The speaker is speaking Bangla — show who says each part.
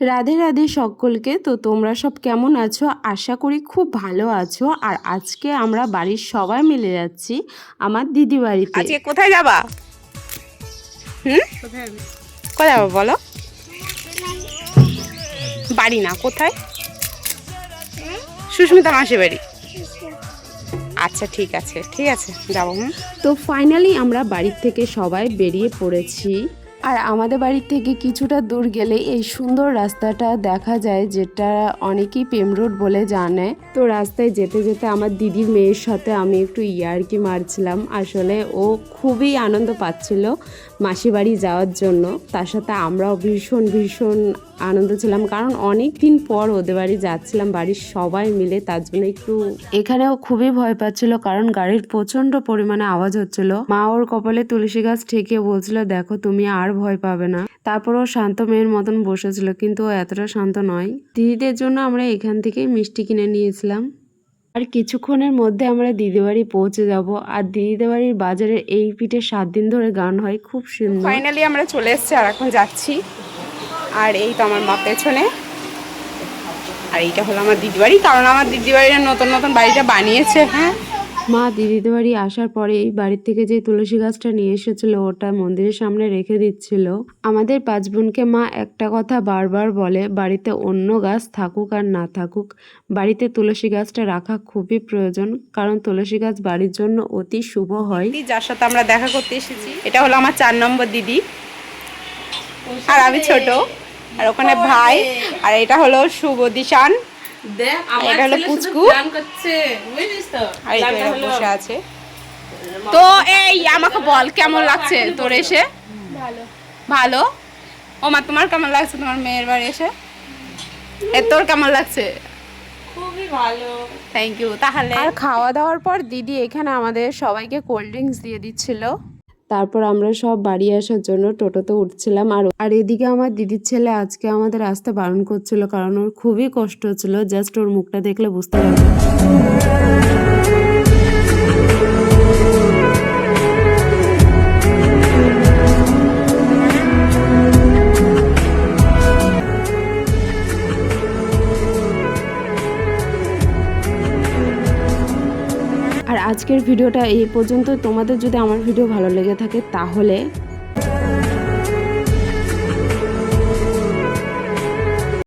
Speaker 1: রাধে রাধে সকলকে। তো তোমরা সব কেমন আছো? আশা করি খুব ভালো আছো। আর আজকে আমরা বাড়ির সবাই মিলে যাচ্ছি আমার দিদি বাড়িতে।
Speaker 2: আজকে কোথায় যাবা? কোথায় যাবো বলো? বাড়ি না, কোথায়? সুস্মিতা মাসির বাড়ি। আচ্ছা ঠিক আছে যাবো।
Speaker 1: তো ফাইনালি আমরা বাড়ির থেকে সবাই বেরিয়ে পড়েছি। আর আমাদের বাড়ির থেকে কিছুটা দূর গেলে এই সুন্দর রাস্তাটা দেখা যায়, যেটা অনেকেই পেম রোড বলে জানে। তো রাস্তায় যেতে যেতে আমার দিদির মেয়ের সাথে আমি একটু ইয়ার্কি মারছিলাম। আসলে ও খুবই আনন্দ পাচ্ছিল মাসি বাড়ি যাওয়ার জন্য। তার সাথে আমরাও ভীষণ ভীষণ আনন্দ ছিলাম, কারণ অনেক দিন পর ওদের বাড়ি যাচ্ছিলাম বাড়ির সবাই মিলে। তার জন্য একটু এখানেও খুবই ভয় পাচ্ছিল, কারণ গাড়ির প্রচন্ড পরিমাণে আওয়াজ হচ্ছিল। মা ওর কপালে তুলসী গাছ ঠেকিয়ে বলছিল, দেখো তুমি আর ভয় পাবে না। তারপর ও শান্ত মেয়ের মতন বসেছিল, কিন্তু ও এতটা শান্ত নয়। দিদিদের জন্য আমরা এখান থেকেই মিষ্টি কিনে নিয়েছিলাম। আর কিছুক্ষণের মধ্যে আমরা দিদি বাড়ি পৌঁছে যাব। আর দিদিদের বাড়ির বাজারের এই পিঠে 7 দিন ধরে গান হয়, খুব সুন্দর।
Speaker 2: ফাইনালি আমরা চলে এসেছি আর এখন যাচ্ছি। আর এই তো আমার মা পেছনে। আর এইটা হলো আমার দিদি বাড়ি, কারণ আমার দিদি বাড়ির নতুন নতুন বাড়িটা বানিয়েছে। হ্যাঁ,
Speaker 1: মা দিদিদের বাড়ি আসার পরে এই বাড়ির থেকে যে তুলসী গাছটা নিয়ে এসেছিল ওটা মন্দিরের সামনে রেখে দিচ্ছিল। আমাদের 5 বোনকে মা একটা কথা বারবার বলে, বাড়িতে অন্য গাছ থাকুক আর না থাকুক, বাড়িতে তুলসী গাছটা রাখা খুবই প্রয়োজন, কারণ তুলসী গাছ বাড়ির জন্য অতি শুভ হয়।
Speaker 2: যার সাথে আমরা দেখা করতে এসেছি, এটা হলো আমার 4 নম্বর দিদি, আর আমি ছোট। আর ওখানে ভাই, আর এটা হলো শুভ দিশান, এটা হলো পুচকু, আর এটা বসে আছে। তো এই আমাকে বল কেমন লাগছে তোর এসে? ভালো। ও মা, তোমার কেমন লাগছে তোমার মেয়ের বাড়ি এসে? তোর কেমন লাগছে?
Speaker 3: খুবই ভালো,
Speaker 2: থ্যাংক ইউ। তাহলে
Speaker 1: আর খাওয়া দাওয়ার পর দিদি এখানে আমাদের সবাইকে কোল্ড ড্রিঙ্কস দিয়ে দিচ্ছিল। তারপর আমরা সব বাড়ি আসার জন্য টোটোতে উঠছিলাম। আর এদিকে আমার দিদির ছেলে আজকে আমাদের আসতে বারণ করছিল, কারণ ওর খুবই কষ্ট হচ্ছিল। জাস্ট ওর মুখটা দেখলে বুঝতে পারবে। আর আজকের ভিডিওটা এই পর্যন্ত। তোমাদের যদি আমার ভিডিও ভালো লেগে থাকে তাহলে